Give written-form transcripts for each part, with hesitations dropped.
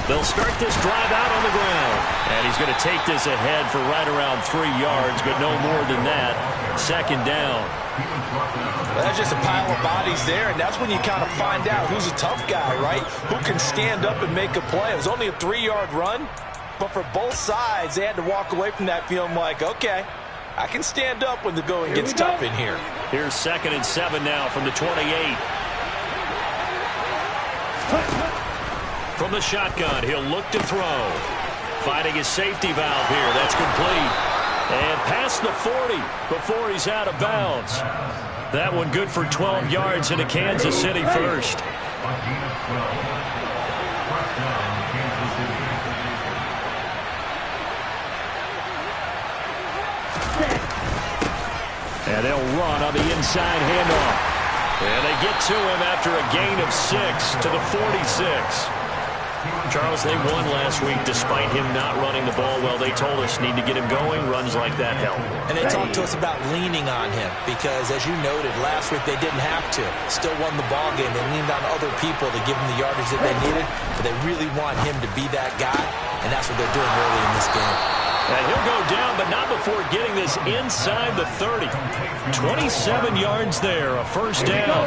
They'll start this drive out on the ground. And he's going to take this ahead for right around 3 yards, but no more than that. Second down. Well, that's just a pile of bodies there, and that's when you kind of find out who's a tough guy, right? Who can stand up and make a play. It was only a 3-yard run, but for both sides, they had to walk away from that feeling like, okay, I can stand up when the going gets tough in here. Here's 2nd and 7 now from the 28. From the shotgun, he'll look to throw. Finding his safety valve here. That's complete. And past the 40 before he's out of bounds. That one good for 12 yards into Kansas City first. And they'll run on the inside handoff. And they get to him after a gain of 6 to the 46. Charles, they won last week despite him not running the ball well. They told us need to get him going. Runs like that help. And they talked to us about leaning on him because, as you noted, last week they didn't have to. Still won the ball game. They leaned on other people to give them the yardage that they needed. But they really want him to be that guy, and that's what they're doing early in this game. And he'll go down, but not before getting this inside the 30. 27 yards there, a first down.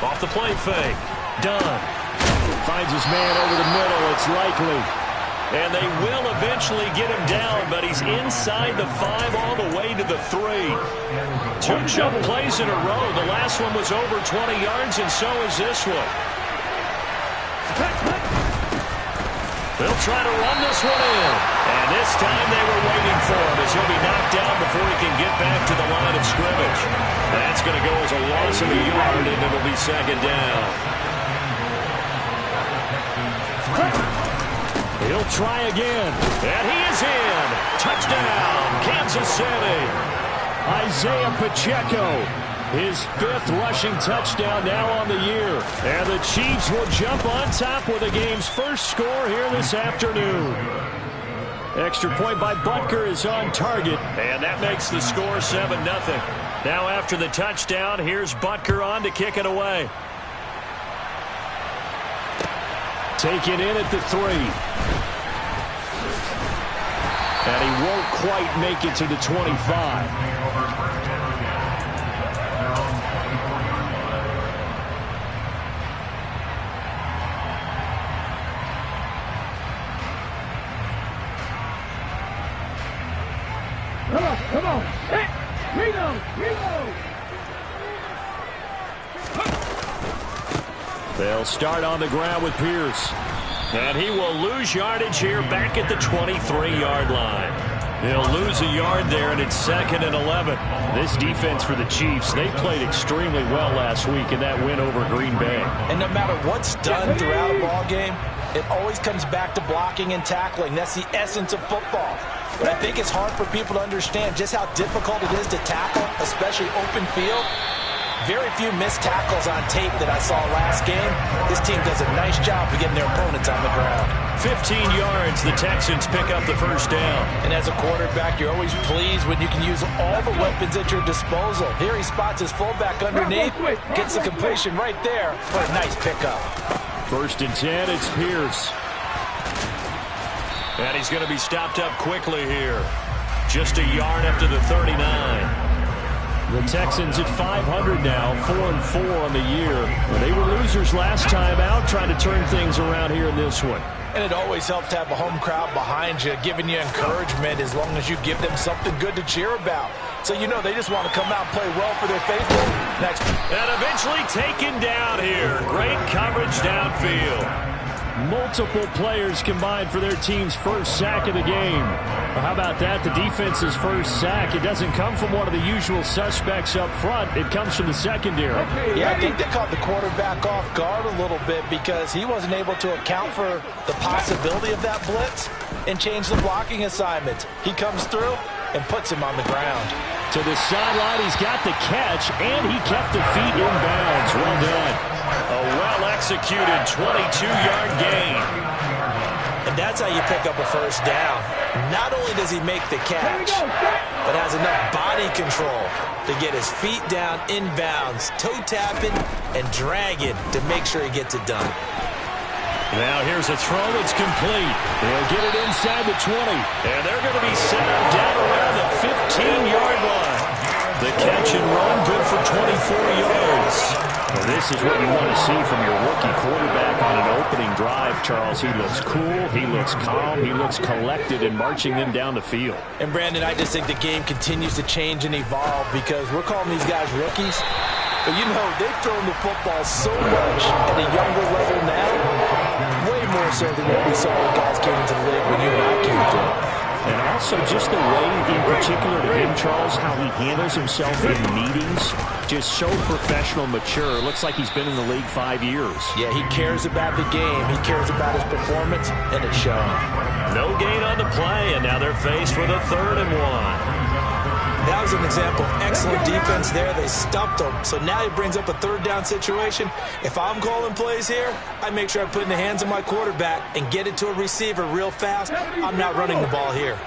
Off the play fake. Dunn finds his man over the middle. It's likely. And they will eventually get him down, but he's inside the 5 all the way to the 3. 2 jump plays in a row. The last one was over 20 yards, and so is this one. They'll try to run this one in. And this time they were waiting for him as he'll be knocked down before he can get back to the line of scrimmage. That's going to go as a loss of a yard, and it'll be second down. He'll try again. And he is in. Touchdown, Kansas City. Isaiah Pacheco. His 5th rushing touchdown now on the year. And the Chiefs will jump on top with the game's first score here this afternoon. Extra point by Butker is on target. And that makes the score 7-0. Now after the touchdown, here's Butker on to kick it away. Taken in at the 3. And he won't quite make it to the 25. Come on. Hey, Reno. They'll start on the ground with Pierce. And he will lose yardage here back at the 23-yard line. He'll lose a yard there, and it's 2nd and 11. This defense for the Chiefs, they played extremely well last week in that win over Green Bay. And no matter what's done throughout a ball game, it always comes back to blocking and tackling. That's the essence of football. But I think it's hard for people to understand just how difficult it is to tackle, especially open field. Very few missed tackles on tape that I saw last game. This team does a nice job of getting their opponents on the ground. 15 yards, the Texans pick up the first down. And as a quarterback, you're always pleased when you can use all the weapons at your disposal. Here he spots his fullback underneath, gets the completion right there. What a nice pickup. 1st and 10, it's Pierce. And he's going to be stopped up quickly here. Just a yard after the 39. The Texans at 500 now, 4-4 on the year. They were losers last time out, trying to turn things around here in this one. And it always helps to have a home crowd behind you, giving you encouragement as long as you give them something good to cheer about. So you know they just want to come out and play well for their faithful. Next. And eventually taken down here. Great coverage downfield. Multiple players combined for their team's first sack of the game. Well, how about that? The defense's first sack. It doesn't come from one of the usual suspects up front. It comes from the secondary. Yeah, I think they caught the quarterback off guard a little bit because he wasn't able to account for the possibility of that blitz and change the blocking assignment. He comes through and puts him on the ground. To the sideline, he's got the catch, and he kept the feet in bounds. Well done. A well-executed 22-yard gain. And that's how you pick up a first down. Not only does he make the catch, but has enough body control to get his feet down inbounds, toe tapping and dragging to make sure he gets it done. Now here's a throw. It's complete. They'll get it inside the 20. And they're going to be set up down around the 15-yard line. The catch and run, good for 24 yards. Well, this is what you want to see from your rookie quarterback on an opening drive, Charles. He looks cool. He looks calm. He looks collected in marching them down the field. And, Brandon, I just think the game continues to change and evolve because we're calling these guys rookies. But, you know, they've thrown the football so much at a younger level now, way more so than what we saw when guys came into the league when you and I came through. And also just the way, in particular to him, Charles, how he handles himself in meetings, just so professional, mature. Looks like he's been in the league 5 years. Yeah, he cares about the game. He cares about his performance, and it's showing. No gain on the play, and now they're faced with a 3rd and 1. That was an example of excellent defense there. They stuffed him. So now he brings up a 3rd down situation. If I'm calling plays here, I make sure I put it in the hands of my quarterback and get it to a receiver real fast. I'm not running the ball here.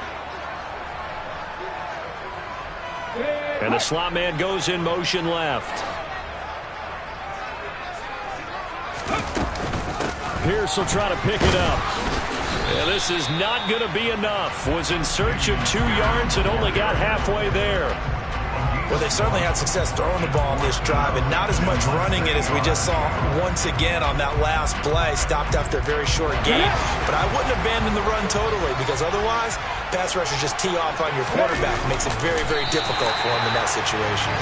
And the slot man goes in motion left. Pierce will try to pick it up. And this is not going to be enough. Was in search of 2 yards and only got halfway there. Well, they certainly had success throwing the ball on this drive, and not as much running it as we just saw once again on that last play. Stopped after a very short gain. But I wouldn't abandon the run totally, because otherwise, pass rushers just tee off on your quarterback. Makes it very, very difficult for him in that situation.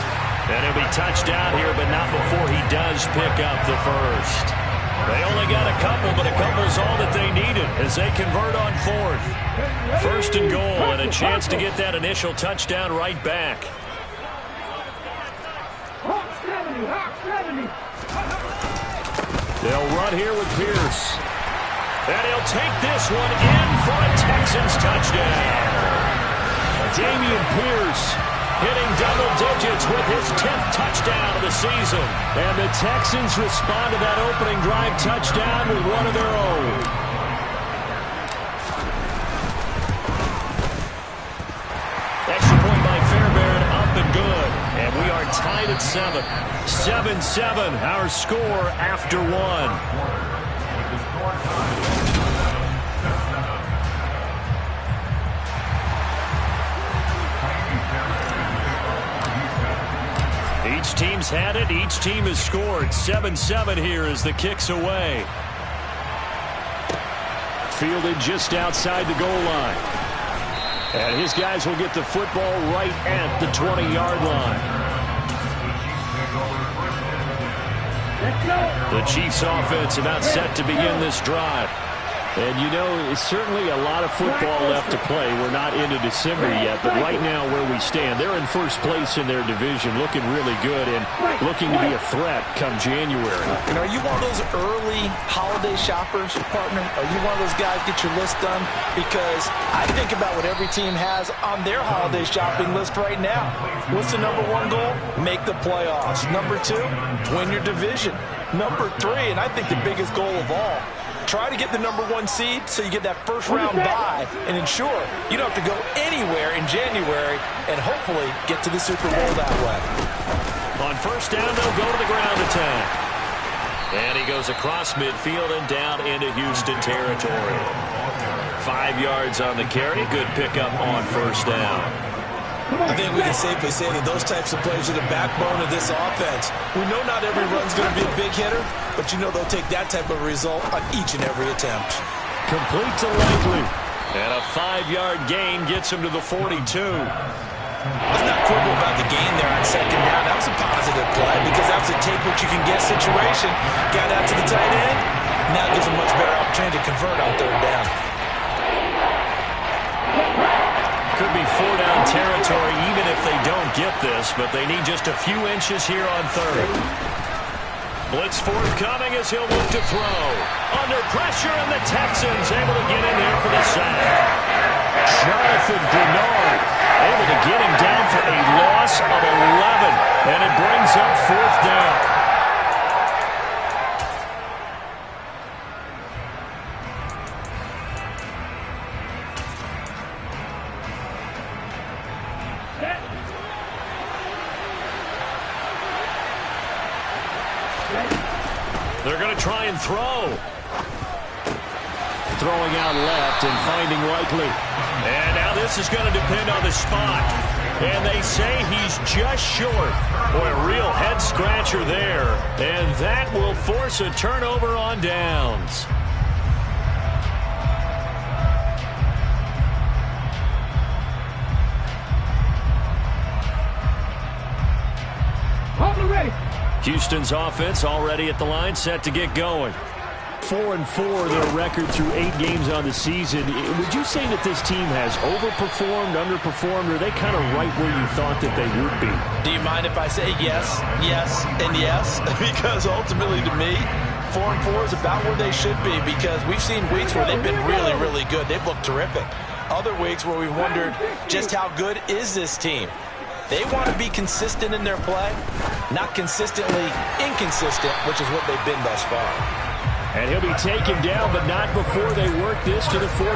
And he'll be touched down here, but not before he does pick up the first. They only got a couple, but a couple's all that they needed as they convert on 4th. 1st and goal, and a chance to get that initial touchdown right back. They'll run here with Pierce. And he'll take this one in for a Texans touchdown. Dameon Pierce hitting double digits with his 10th touchdown of the season. And the Texans respond to that opening drive touchdown with one of their own. Extra point by Fairbairn, up and good. And we are tied at 7. 7-7, our score after 1. Each team's had it. Each team has scored. 7-7 here as the kick's away. Fielded just outside the goal line. And his guys will get the football right at the 20-yard line. The Chiefs offense about set to begin this drive. And, you know, it's certainly a lot of football left to play. We're not into December yet, but right now where we stand, they're in first place in their division, looking really good and looking to be a threat come January. And are you one of those early holiday shoppers, partner? Are you one of those guys get your list done? Because I think about what every team has on their holiday shopping list right now. What's the number 1 goal? Make the playoffs. Number 2, win your division. Number 3, and I think the biggest goal of all, try to get the number 1 seed so you get that first round bye and ensure you don't have to go anywhere in January and hopefully get to the Super Bowl that way. On 1st down, they'll go to the ground attack. And he goes across midfield and down into Houston territory. 5 yards on the carry. Good pickup on 1st down. I think we can safely say that those types of plays are the backbone of this offense. We know not every run's going to be a big hitter, but you know they'll take that type of result on each and every attempt. Complete to Likely. And a 5-yard gain gets him to the 42. Let's not quibble about the gain there on 2nd down. That was a positive play because that was a take-what-you-can-get situation. Got out to the tight end. Now gives a much better opportunity to convert on 3rd down. Could be 4-down territory even if they don't get this, but they need just a few inches here on 3rd. Blitz forthcoming as he'll look to throw. Under pressure, and the Texans able to get in there for the sack. Jonathan Bernard able to get him down for a loss of 11, and it brings up 4th down. They're going to try and throw. Throwing out left and finding Likely. And now this is going to depend on the spot. And they say he's just short. Boy, a real head-scratcher there. And that will force a turnover on downs. Houston's offense already at the line, set to get going. 4-4 their record through 8 games on the season. Would you say that this team has overperformed, underperformed, or are they kind of right where you thought that they would be? Do you mind if I say yes, yes, and yes? Because ultimately to me, 4-4 is about where they should be, because we've seen weeks where they've been really, really good. They've looked terrific. Other weeks where we've wondered just how good is this team. They want to be consistent in their play, not consistently inconsistent, which is what they've been thus far. And he'll be taken down, but not before they work this to the 45.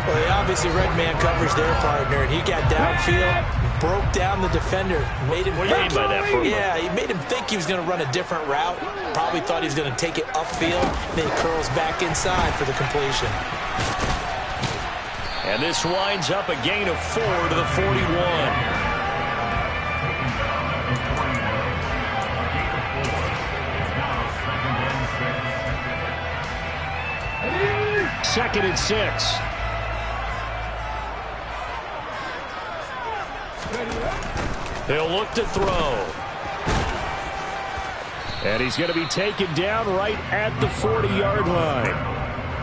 Well, they obviously read man coverage their partner, and he got downfield, broke down the defender, made him. What do you mean by that, Bruno? Yeah, he made him think he was going to run a different route. Probably thought he was going to take it upfield. Then he curls back inside for the completion. And this winds up a gain of 4 to the 41. Second and 6. He'll look to throw. And he's going to be taken down right at the 40-yard line.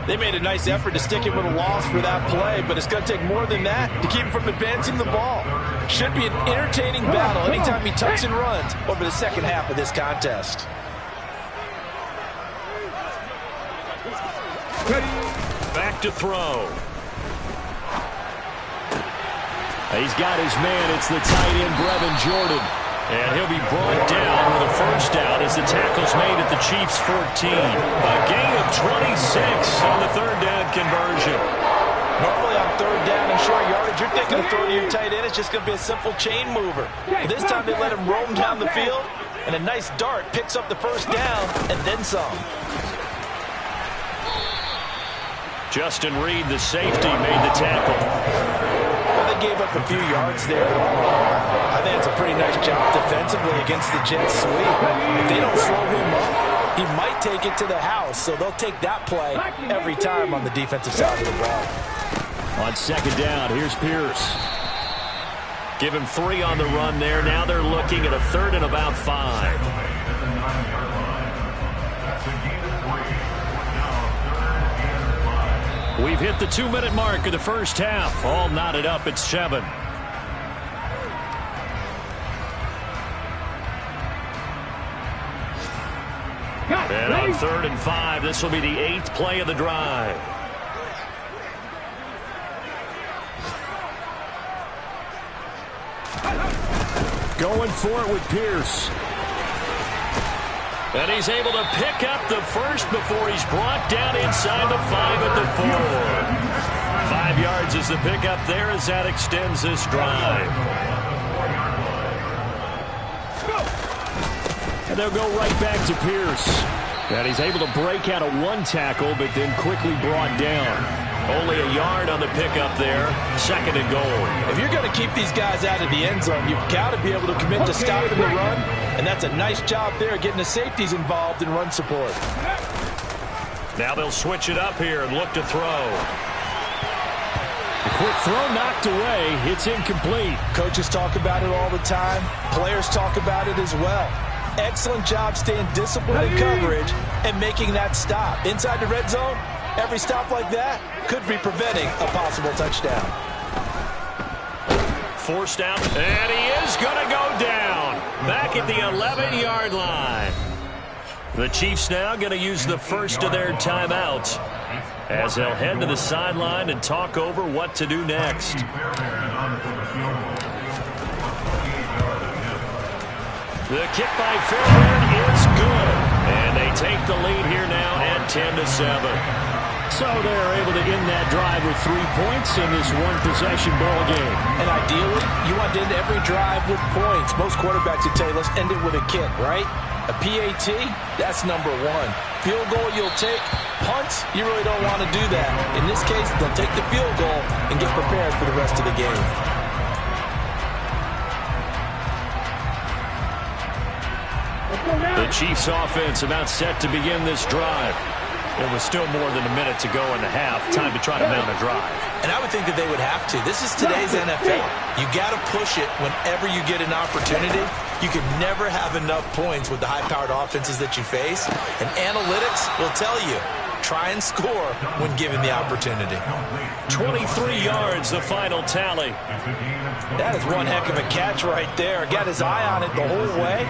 They made a nice effort to stick him with a loss for that play, but it's going to take more than that to keep him from advancing the ball. Should be an entertaining battle anytime he tucks and runs over the second half of this contest. Back to throw. He's got his man. It's the tight end, Brevin Jordan. And he'll be brought down with a first down as the tackle's made at the Chiefs' 14. A gain of 26 on the third down conversion. Normally on third down and short yardage, you're thinking of throwing to your tight end. It's just going to be a simple chain mover. But this time they let him roam down the field, and a nice dart picks up the first down and then some. Justin Reed, the safety, made the tackle. Well, they gave up a few yards there, but overall, I think it's a pretty nice job defensively against the Jets sweep. If they don't slow him up, he might take it to the house, so they'll take that play every time on the defensive side of the ball. On second down, here's Pierce. Give him 3 on the run there. Now they're looking at a third and about 5. We've hit the 2-minute mark of the first half. All knotted up at 7. And on third and 5, this will be the 8th play of the drive. Going for it with Pierce. And he's able to pick up the first before he's brought down inside the 5 at the 4. 5 yards is the pickup there as that extends this drive. And they'll go right back to Pierce. And he's able to break out of 1 tackle, but then quickly brought down. Only a yard on the pickup there. Second and goal. If you're going to keep these guys out of the end zone, you've got to be able to commit to stopping the run. And that's a nice job there, getting the safeties involved in run support. Now they'll switch it up here and look to throw. A quick throw knocked away. It's incomplete. Coaches talk about it all the time. Players talk about it as well. Excellent job staying disciplined in coverage and making that stop. Inside the red zone, every stop like that could be preventing a possible touchdown. Forced out, and he is going to go down. Back at the 11-yard line. The Chiefs now going to use the first of their timeouts as they'll head to the sideline and talk over what to do next. The kick by Fairbairn is good. And they take the lead here now at 10-7. So they're able to end that drive with 3 points in this one-possession ball game. And ideally, you want to end every drive with points. Most quarterbacks would tell you, let's end it with a kick, right? A PAT, that's number one. Field goal you'll take. Punts, you really don't want to do that. In this case, they'll take the field goal and get prepared for the rest of the game. The Chiefs offense about set to begin this drive. There was still more than a minute to go in the half. Time to try to mount a drive. And I would think that they would have to. This is today's NFL. You got to push it whenever you get an opportunity. You can never have enough points with the high-powered offenses that you face. And analytics will tell you, try and score when given the opportunity. 23 yards, the final tally. That is one heck of a catch right there. Got his eye on it the whole way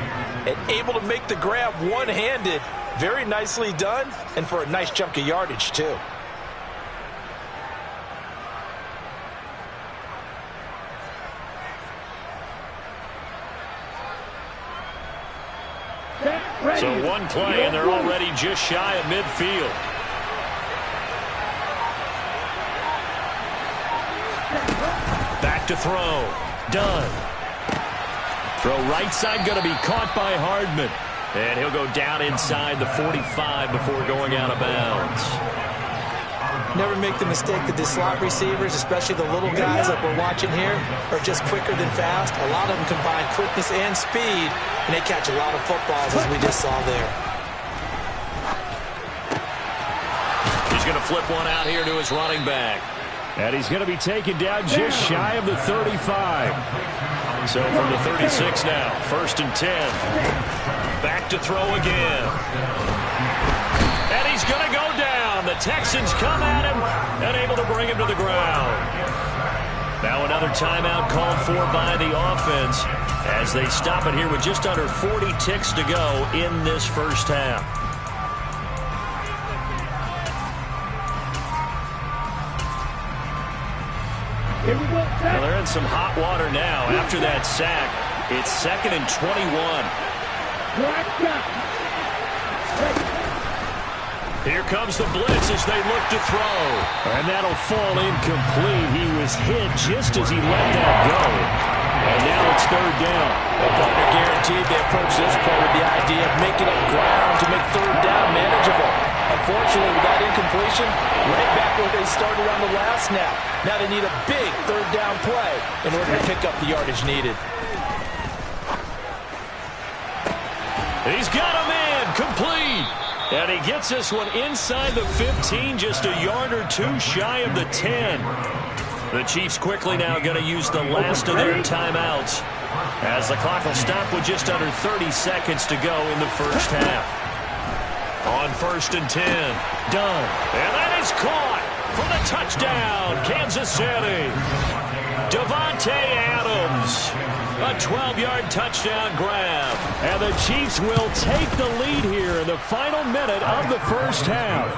and able to make the grab one-handed. Very nicely done, and for a nice chunk of yardage, too. So one play, and they're already just shy of midfield. Back to throw. Done. Throw right side going to be caught by Hardman. And he'll go down inside the 45 before going out of bounds. Never make the mistake that the slot receivers, especially the little guys like we're watching here, are just quicker than fast. A lot of them combine quickness and speed, and they catch a lot of footballs, as we just saw there. He's going to flip one out here to his running back. And he's going to be taken down just shy of the 35. So from the 36 now, 1st and 10. Back to throw again. And he's going to go down. The Texans come at him and able to bring him to the ground. Now another timeout called for by the offense as they stop it here with just under 40 ticks to go in this first half. Well, they're in some hot water now after that sack. It's 2nd and 21. Here comes the blitz as they look to throw. And that'll fall incomplete. He was hit just as he let that go. And now it's 3rd down. The partner guaranteed they approach this play with the idea of making up ground to make 3rd down manageable. Unfortunately, with that incompletion, right back where they started on the last snap. Now they need a big 3rd down play in order to pick up the yardage needed. He's got him in, complete. And he gets this one inside the 15, just a yard or two shy of the 10. The Chiefs quickly now going to use the last of their timeouts as the clock will stop with just under 30 seconds to go in the first half. On 1st and 10. Done. And that is caught for the touchdown, Kansas City. Davante Adams. A 12-yard touchdown grab. And the Chiefs will take the lead here in the final minute of the first half.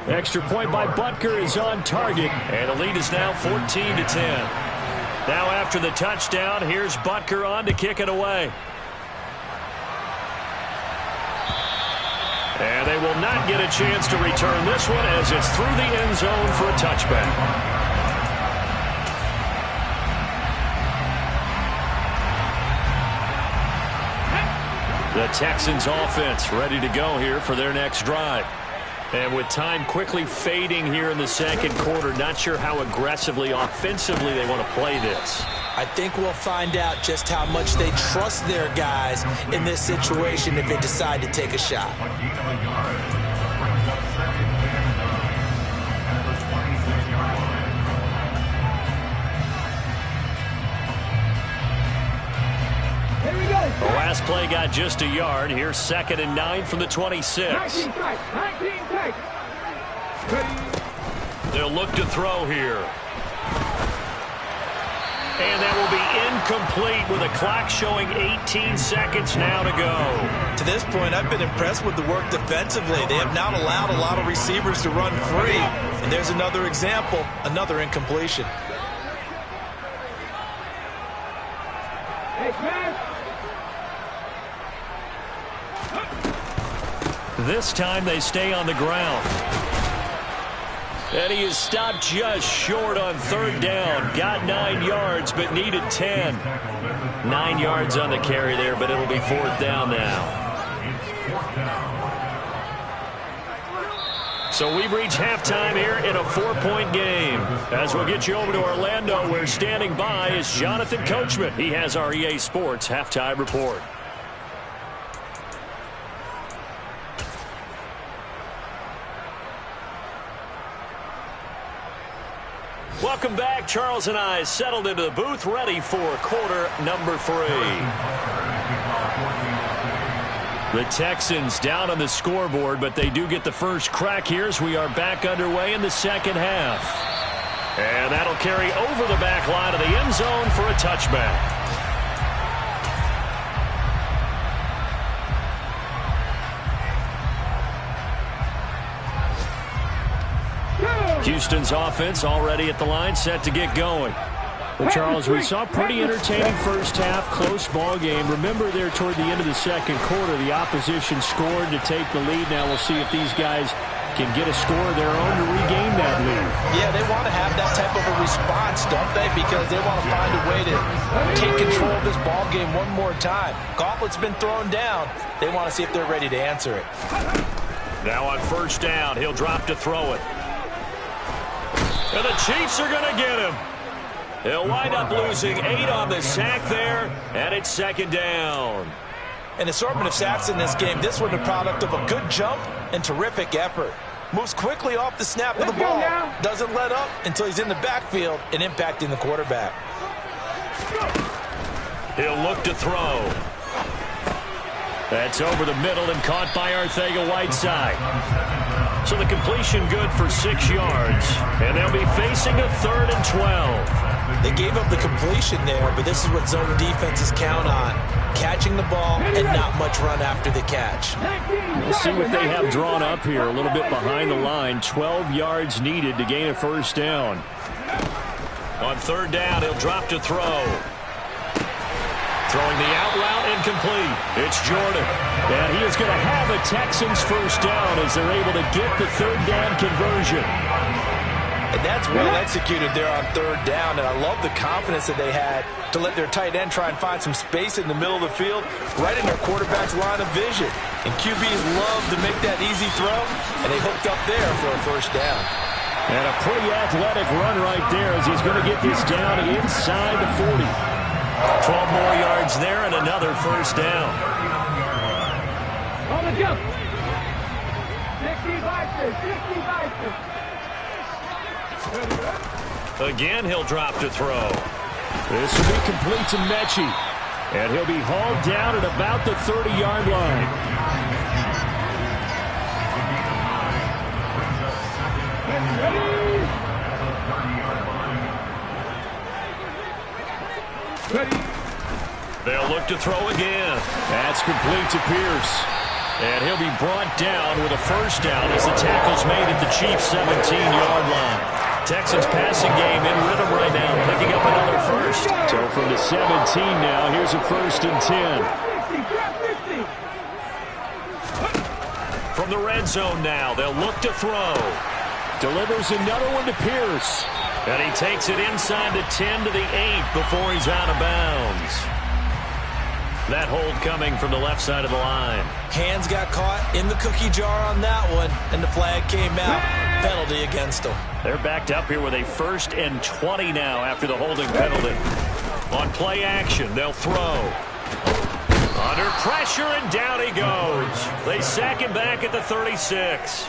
Extra point by Butker is on target. And the lead is now 14-10. Now after the touchdown, here's Butker on to kick it away. And they will not get a chance to return this one as it's through the end zone for a touchback. The Texans offense ready to go here for their next drive. And with time quickly fading here in the second quarter, not sure how aggressively, offensively they want to play this. I think we'll find out just how much they trust their guys in this situation if they decide to take a shot. The last play got just a yard. Here's 2nd and 9 from the 26. They'll look to throw here. And that will be incomplete with a clock showing 18 seconds now to go. To this point, I've been impressed with the work defensively. They have not allowed a lot of receivers to run free. And there's another example, another incompletion. This time they stay on the ground. And he is stopped just short on third down. Got 9 yards, but needed 10. 9 yards on the carry there, but it'll be fourth down now. So we've reached halftime here in a 4-point game. As we'll get you over to Orlando, where standing by is Jonathan Coachman. He has our EA Sports halftime report. Welcome back. Charles and I settled into the booth, ready for quarter number 3. The Texans down on the scoreboard, but they do get the first crack here as we are back underway in the second half. And that'll carry over the back line of the end zone for a touchback. Houston's offense already at the line, set to get going. Well, Charles, we saw a pretty entertaining first half, close ball game. Remember there toward the end of the second quarter, the opposition scored to take the lead. Now we'll see if these guys can get a score of their own to regain that lead. Yeah, they want to have that type of a response, don't they? Because they want to find a way to take control of this ball game one more time. Gauntlet's been thrown down. They want to see if they're ready to answer it. Now on first down, he'll drop to throw it. And the Chiefs are going to get him. He'll wind up losing 8 on the sack there, and it's second down. An assortment of sacks in this game. This one the product of a good jump and terrific effort. Moves quickly off the snap of the ball. Doesn't let up until he's in the backfield and impacting the quarterback. He'll look to throw. That's over the middle and caught by Arcega-Whiteside. So the completion good for 6 yards. And they'll be facing a 3rd and 12. They gave up the completion there, but this is what zone defenses count on. Catching the ball and not much run after the catch. We'll see what they have drawn up here. A little bit behind the line. 12 yards needed to gain a first down. On third down, he'll drop to throw. Throwing the out route, incomplete. It's Jordan. And he is going to have a Texans first down as they're able to get the third down conversion. And that's well executed there on third down. And I love the confidence that they had to let their tight end try and find some space in the middle of the field, right in their quarterback's line of vision. And QBs love to make that easy throw, and they hooked up there for a first down. And a pretty athletic run right there as he's going to get this down inside the 40. 12 more yards there and another first down. On the jump. 60 Again, he'll drop to throw. This will be complete to Mechie. And he'll be hauled down at about the 30-yard line. Ready. They'll look to throw again. That's complete to Pierce. And he'll be brought down with a first down as the tackle's made at the Chiefs' 17-yard line. Texans passing game in rhythm right now, picking up another first. So from the 17 now, here's a 1st and 10. From the red zone now, they'll look to throw. Delivers another one to Pierce. And he takes it inside the 10 to the 8 before he's out of bounds. That hold coming from the left side of the line. Hands got caught in the cookie jar on that one, and the flag came out. Penalty against them. They're backed up here with a 1st and 20 now after the holding penalty. On play action, they'll throw. Under pressure, and down he goes. They sack him back at the 36.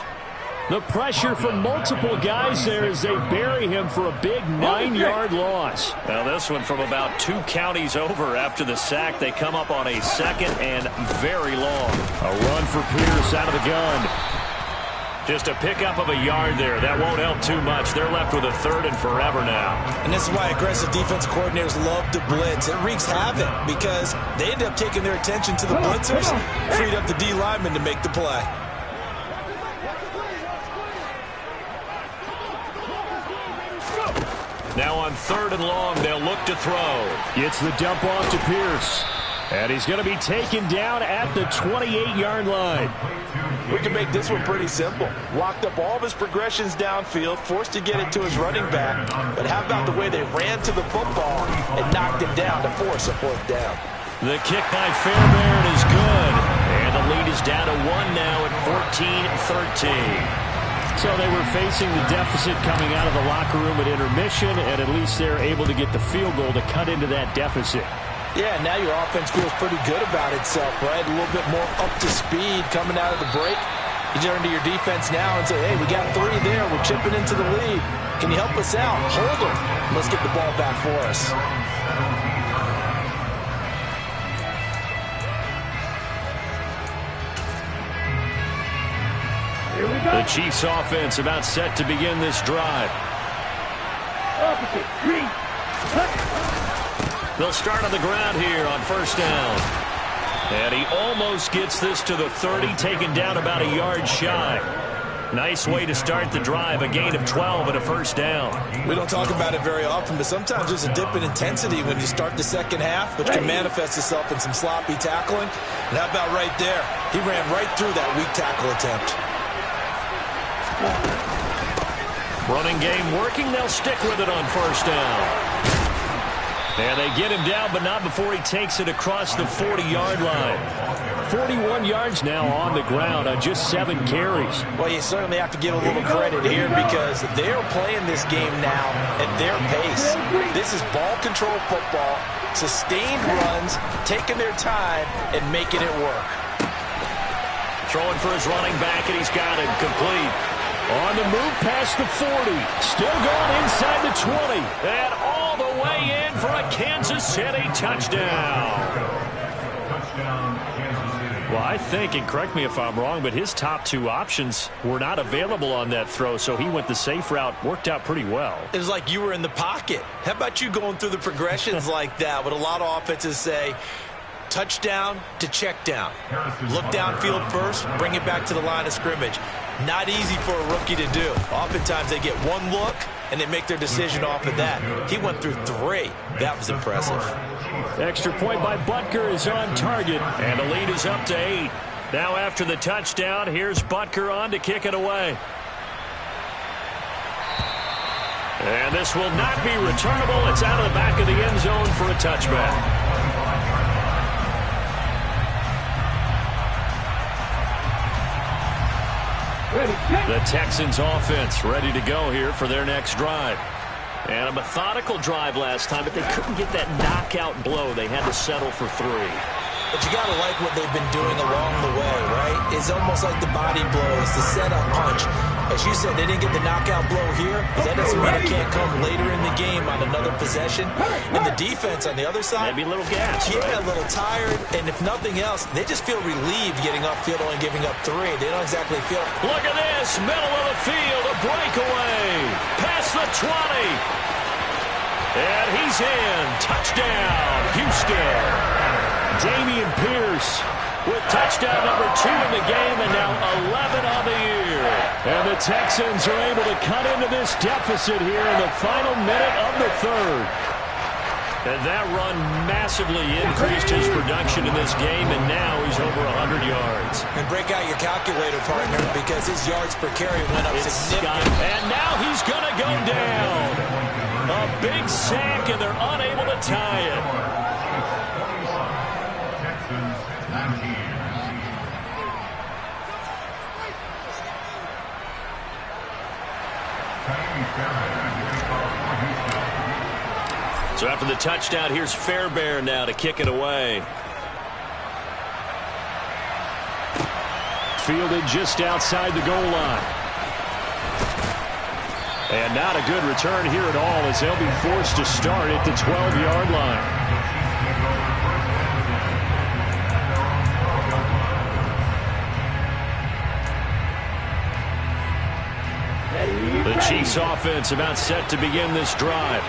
The pressure from multiple guys there as they bury him for a big 9-yard loss. Now this one from about 2 counties over after the sack. They come up on a 2nd and very long. A run for Pierce out of the gun. Just a pickup of a yard there. That won't help too much. They're left with a 3rd and forever now. And this is why aggressive defense coordinators love to blitz. It wreaks havoc because they end up taking their attention to the blitzers, freed up the D lineman to make the play. Now on 3rd and long, they'll look to throw. Gets the dump off to Pierce. And he's going to be taken down at the 28-yard line. We can make this one pretty simple. Locked up all of his progressions downfield, forced to get it to his running back. But how about the way they ran to the football and knocked him down to force a fourth down? The kick by Fairbairn is good. And the lead is down to 1 now at 14-13. So they were facing the deficit coming out of the locker room at intermission, and at least they're able to get the field goal to cut into that deficit. Yeah, now your offense feels pretty good about itself, right? A little bit more up to speed coming out of the break. You turn to your defense now and say, hey, we got 3 there. We're chipping into the lead. Can you help us out? Hold them. Let's get the ball back for us. Here we go. The Chiefs offense about set to begin this drive. Opposite. Green. They'll start on the ground here on first down. And he almost gets this to the 30, taken down about a yard shy. Nice way to start the drive, a gain of 12 and a first down. We don't talk about it very often, but sometimes there's a dip in intensity when you start the second half, which can manifest itself in some sloppy tackling. And how about right there? He ran right through that weak tackle attempt. Running game working. They'll stick with it on first down. And they get him down, but not before he takes it across the 40-yard line. 41 yards now on the ground on just 7 carries. Well, you certainly have to give a little credit here because they're playing this game now at their pace. This is ball control football, sustained runs, taking their time, and making it work. Throwing for his running back, and he's got it complete. On the move past the 40. Still going inside the 20. And all the way in for a Kansas City touchdown. Well, I think, and correct me if I'm wrong, but his top 2 options were not available on that throw, so he went the safe route. Worked out pretty well. It was like you were in the pocket. How about you going through the progressions like that? What a lot of offenses say, touchdown to check down. Look downfield first, bring it back to the line of scrimmage. Not easy for a rookie to do. Oftentimes they get 1 look and they make their decision off of that. He went through 3. That was impressive. Extra point by Butker is on target, and the lead is up to 8. Now after the touchdown, here's Butker on to kick it away. And this will not be returnable. It's out of the back of the end zone for a touchback. The Texans offense ready to go here for their next drive. And a methodical drive last time, but they couldn't get that knockout blow. They had to settle for 3. But you got to like what they've been doing along the way, right? It's almost like the body blows, the setup punch. As you said, they didn't get the knockout blow here, but that doesn't mean it can't come later in the game on another possession. And the defense on the other side, maybe a little gas, yeah, right? A little tired, and if nothing else, they just feel relieved getting upfield, only giving up 3. They don't exactly feel. Look at this, middle of the field, a breakaway, past the 20. And he's in. Touchdown, Houston. Dameon Pierce with touchdown number 2 in the game, and now 11 on the year. And the Texans are able to cut into this deficit here in the final minute of the 3rd. And that run massively increased his production in this game, and now he's over 100 yards. And break out your calculator, partner, because his yards per carry went up significantly. And now he's going to go down. A big sack, and they're unable to tie it. So after the touchdown, here's Fairbairn now to kick it away. Fielded just outside the goal line. And not a good return here at all, as they'll be forced to start at the 12-yard line. The Chiefs offense about set to begin this drive.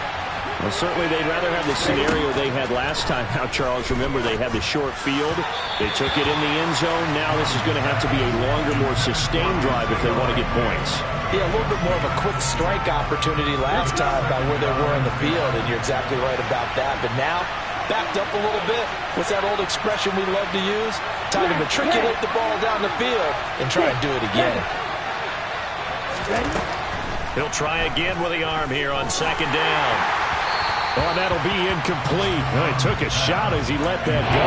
Well, certainly they'd rather have the scenario they had last time out, Charles. Remember, they had the short field. They took it in the end zone. Now this is going to have to be a longer, more sustained drive if they want to get points. Yeah, a little bit more of a quick strike opportunity last time by where they were in the field, and you're exactly right about that. But now backed up a little bit. What's that old expression we love to use? Time to matriculate the ball down the field and try and do it again. He'll try again with the arm here on second down. Oh, that'll be incomplete. Well, he took a shot as he let that go.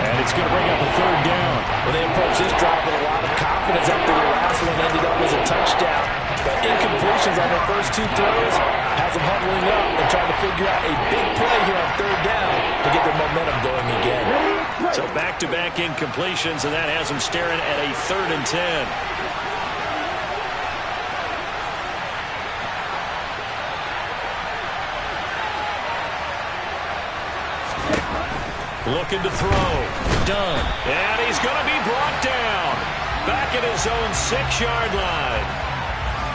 And it's going to bring up a third down. Well, they approached this drive with a lot of confidence after the last one ended up as a touchdown. But incompletions on their first two throws has them huddling up and trying to figure out a big play here on third down to get their momentum going again. So back-to-back incompletions, and that has them staring at a 3rd and 10. Looking to throw. Done. And he's going to be brought down. Back at his own 6-yard line.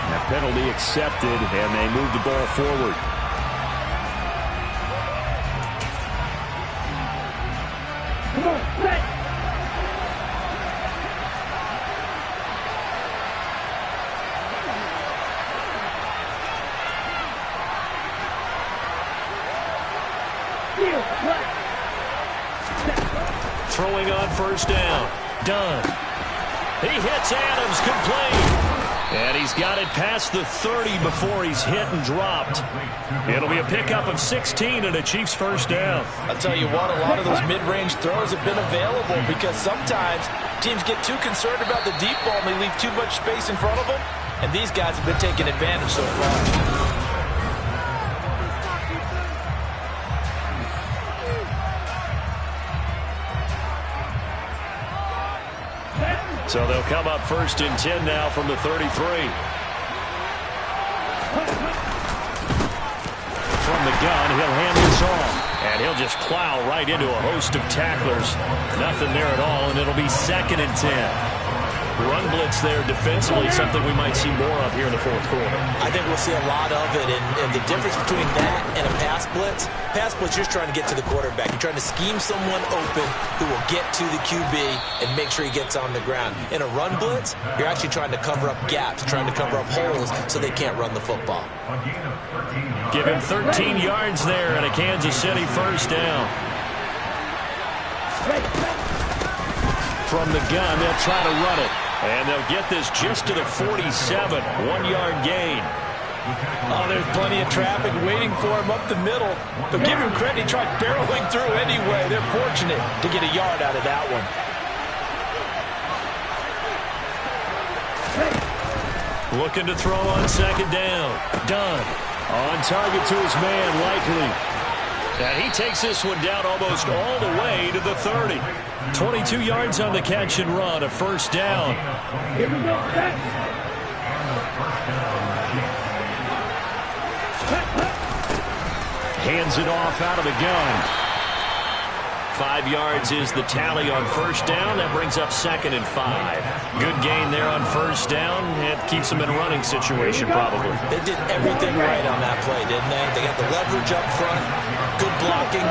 That penalty accepted, and they move the ball forward. Come on, set. Throwing on first down. Done. He hits Adams, complete. And he's got it past the 30 before he's hit and dropped. It'll be a pickup of 16 and a Chiefs first down. I'll tell you what, a lot of those mid-range throws have been available because sometimes teams get too concerned about the deep ball and they leave too much space in front of them. And these guys have been taking advantage so far. So they'll come up first and 10 now from the 33. From the gun, he'll hand this off. And he'll just plow right into a host of tacklers. Nothing there at all, and it'll be 2nd and 10. Run blitz there defensively, something we might see more of here in the fourth quarter. I think we'll see a lot of it, and the difference between that and a pass blitz, you're just trying to get to the quarterback. You're trying to scheme someone open who will get to the QB and make sure he gets on the ground. In a run blitz, you're actually trying to cover up gaps, trying to cover up holes so they can't run the football. Give him 13 yards there and a Kansas City first down. From the gun, they'll try to run it. And they'll get this just to the 47, 1-yard gain. Oh, there's plenty of traffic waiting for him up the middle. But give him credit, he tried barreling through anyway. They're fortunate to get a yard out of that one. Looking to throw on second down. Done. On target to his man, Likely. And he takes this one down almost all the way to the 30. 22 yards on the catch and run, a first down. Here we go, set. Hands it off out of the gun. 5 yards is the tally on first down. That brings up 2nd and 5. Good gain there on first down. It keeps them in a running situation probably. They did everything right on that play, didn't they? They got the leverage up front, good blocking,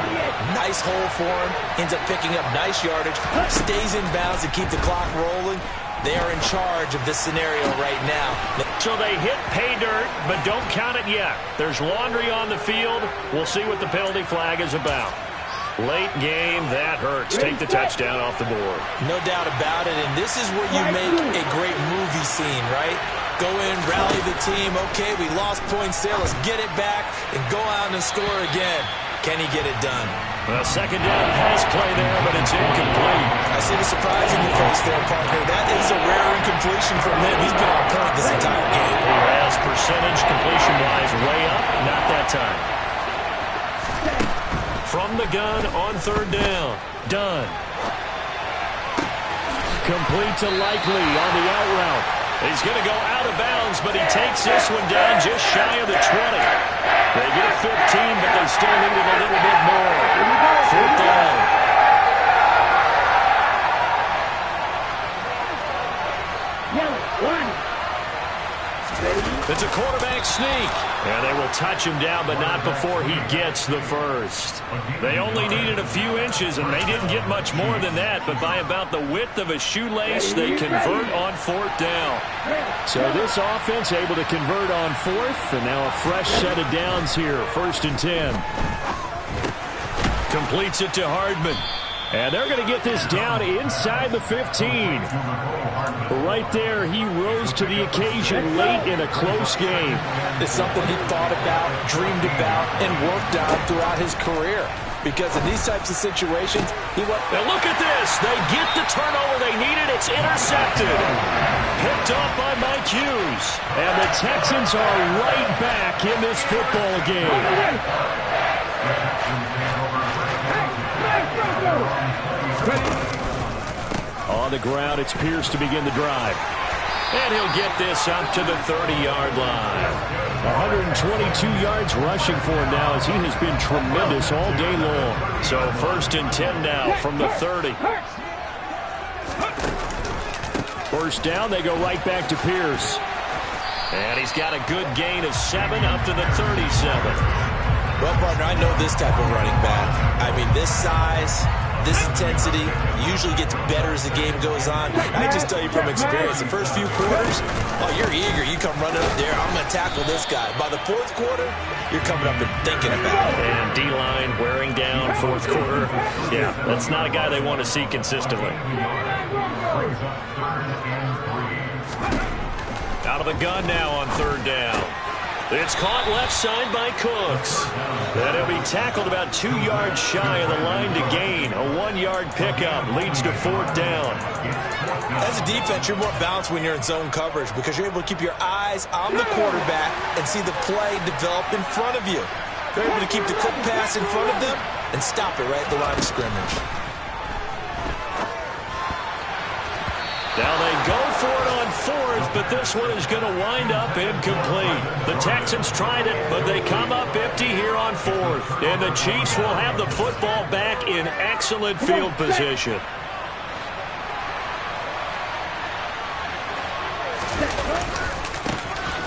nice hole for him, ends up picking up nice yardage, stays in bounds to keep the clock rolling. They are in charge of this scenario right now. So they hit pay dirt, but don't count it yet. There's laundry on the field. We'll see what the penalty flag is about. Late game, that hurts. Take the touchdown off the board. No doubt about it, and this is where you make a great movie scene, right? Go in, rally the team. Okay, we lost points there. Let's get it back and go out and score again. Can he get it done? Well, second down pass play there, but it's incomplete. I see the surprise in your face there, partner. That is a rare incompletion from him. He's been on point this entire game. He has percentage completion-wise way up. Not that time. From the gun on third down. Done. Complete to Likely on the out route. He's going to go out of bounds, but he takes this one down just shy of the 20. They get 15, but they still need it a little bit more. Fourth down. It's a quarterback sneak. And they will touch him down, but not before he gets the first. They only needed a few inches, and they didn't get much more than that. But by about the width of a shoelace, they convert on fourth down. So this offense able to convert on fourth, and now a fresh set of downs here. 1st and 10. Completes it to Hardman. And they're going to get this down inside the 15. Right there, he rose to the occasion late in a close game. It's something he thought about, dreamed about, and worked on throughout his career. Because in these types of situations, he went... Now look at this. They get the turnover they needed. It's intercepted. Picked off by Mike Hughes. And the Texans are right back in this football game. On the ground, it's Pierce to begin the drive. And he'll get this up to the 30-yard line. 122 yards rushing for him now as he has been tremendous all day long. So 1st and 10 now from the 30. First down, they go right back to Pierce. And he's got a good gain of 7 up to the 37. Well, partner, I know this type of running back. I mean, this size, this intensity usually gets better as the game goes on. I just tell you from experience, the first few quarters, oh, you're eager. You come running up there, I'm going to tackle this guy. By the 4th quarter, you're coming up and thinking about it. And D-line wearing down 4th quarter. Yeah, that's not a guy they want to see consistently. Out of the gun now on 3rd down. It's caught left side by Cooks. And he'll be tackled about 2 yards shy of the line to gain. A 1-yard pickup leads to 4th down. As a defense, you're more balanced when you're in zone coverage because you're able to keep your eyes on the quarterback and see the play develop in front of you. You're able to keep the quick pass in front of them and stop it right at the line of scrimmage. Now they go for it on 4th, but this one is going to wind up incomplete. The Texans tried it, but they come up empty here on 4th. And the Chiefs will have the football back in excellent field position.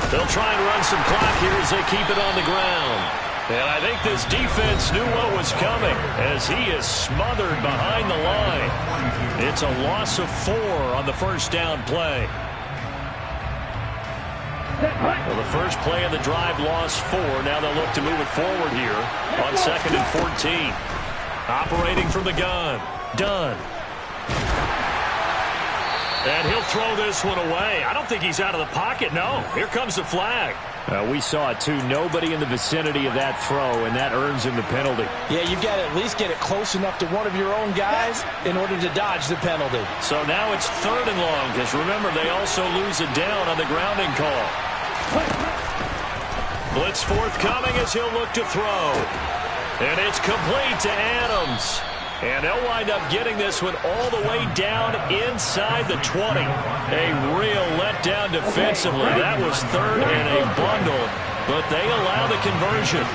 They'll try and run some clock here as they keep it on the ground. And I think this defense knew what was coming as he is smothered behind the line. It's a loss of 4 on the first down play. Well, the first play of the drive lost 4. Now they'll look to move it forward here on 2nd and 14. Operating from the gun. Dunn. And he'll throw this one away. I don't think he's out of the pocket, no. Here comes the flag. We saw it, too. Nobody in the vicinity of that throw, and that earns him the penalty. Yeah, you've got to at least get it close enough to one of your own guys in order to dodge the penalty. So now it's 3rd and long, because remember, they also lose it down on the grounding call. Blitz forthcoming as he'll look to throw. And it's complete to Adams. And they'll wind up getting this one all the way down inside the 20. A real letdown defensively. That was 3rd and a bundle, but they allow the conversion.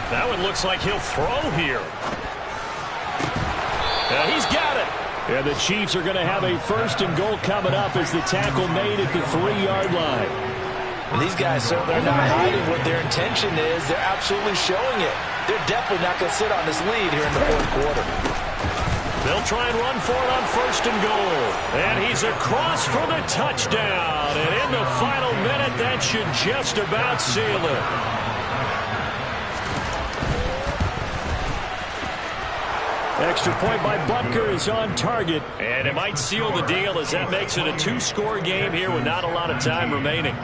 That one looks like he'll throw here. He's got it. And the Chiefs are going to have a 1st and goal coming up as the tackle made at the 3-yard line. And these guys certainly are not hiding what their intention is. They're absolutely showing it. They're definitely not going to sit on this lead here in the 4th quarter. They'll try and run for it on 1st and goal. And he's across for the touchdown. And in the final minute, that should just about seal it. Extra point by Butker is on target. And it might seal the deal as that makes it a 2-score game here with not a lot of time remaining.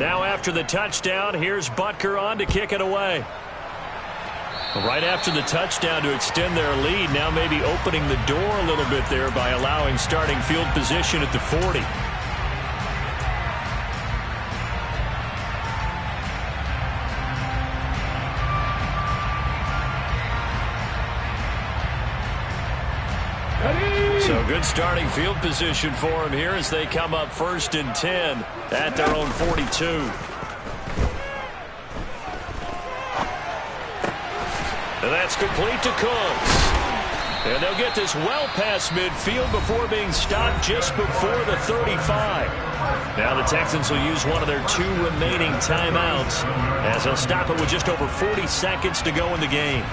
Now after the touchdown, here's Butker on to kick it away. Right after the touchdown to extend their lead, now maybe opening the door a little bit there by allowing starting field position at the 40. So good starting field position for him here as they come up 1st and 10 at their own 42. And that's complete to Cooks. And they'll get this well past midfield before being stopped just before the 35. Now the Texans will use one of their 2 remaining timeouts as they'll stop it with just over 40 seconds to go in the game.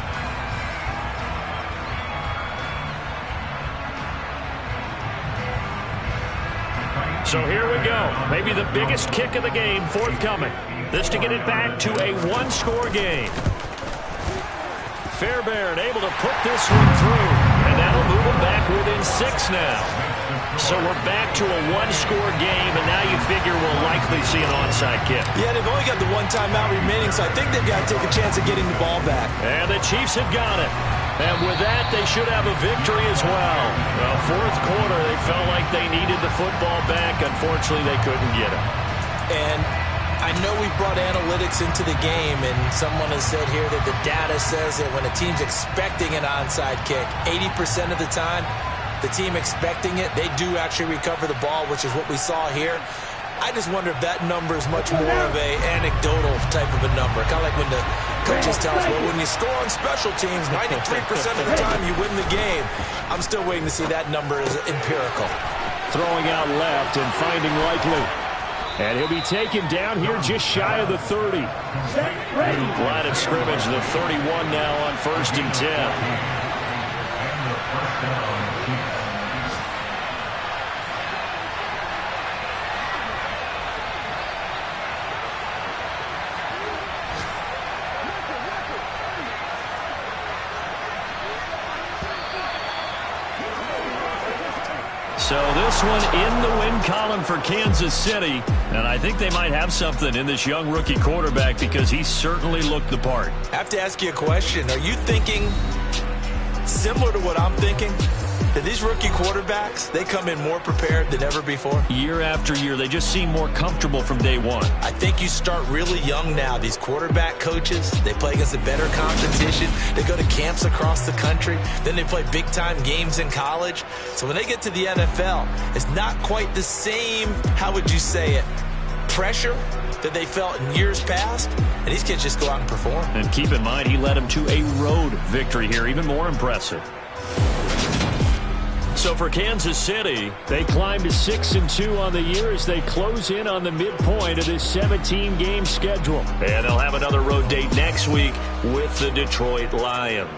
So here we go. Maybe the biggest kick of the game forthcoming. This to get it back to a one-score game. Fairbairn able to put this one through, and that'll move them back within 6 now. So we're back to a one-score game, and now you figure we'll likely see an onside kick. Yeah, they've only got the one timeout remaining, so I think they've got to take a chance of getting the ball back. And the Chiefs have got it. And with that, they should have a victory as well. Well, fourth quarter, they felt like they needed the football back. Unfortunately, they couldn't get it. And I know we brought analytics into the game, and someone has said here that the data says that when a team's expecting an onside kick, 80% of the time, the team expecting it, they do actually recover the ball, which is what we saw here. I just wonder if that number is much more of a anecdotal type of a number. Kind of like when the coaches tell us, well, when you score on special teams, 93% of the time you win the game. I'm still waiting to see that number as empirical. Throwing out left and finding Likely. And he'll be taken down here just shy of the 30. Line of scrimmage, the 31 now on 1st and 10. So this one in the win column for Kansas City. And I think they might have something in this young rookie quarterback because he certainly looked the part. I have to ask you a question. Are you thinking similar to what I'm thinking? That these rookie quarterbacks, they come in more prepared than ever before? Year after year, they just seem more comfortable from day one. I think you start really young now. These quarterback coaches, they play against a better competition. They go to camps across the country. Then they play big-time games in college. So when they get to the NFL, it's not quite the same, how would you say it, pressure that they felt in years past. And these kids just go out and perform. And keep in mind, he led them to a road victory here, even more impressive. So for Kansas City, they climb to 6-2 on the year as they close in on the midpoint of this 17-game schedule. And they'll have another road date next week with the Detroit Lions.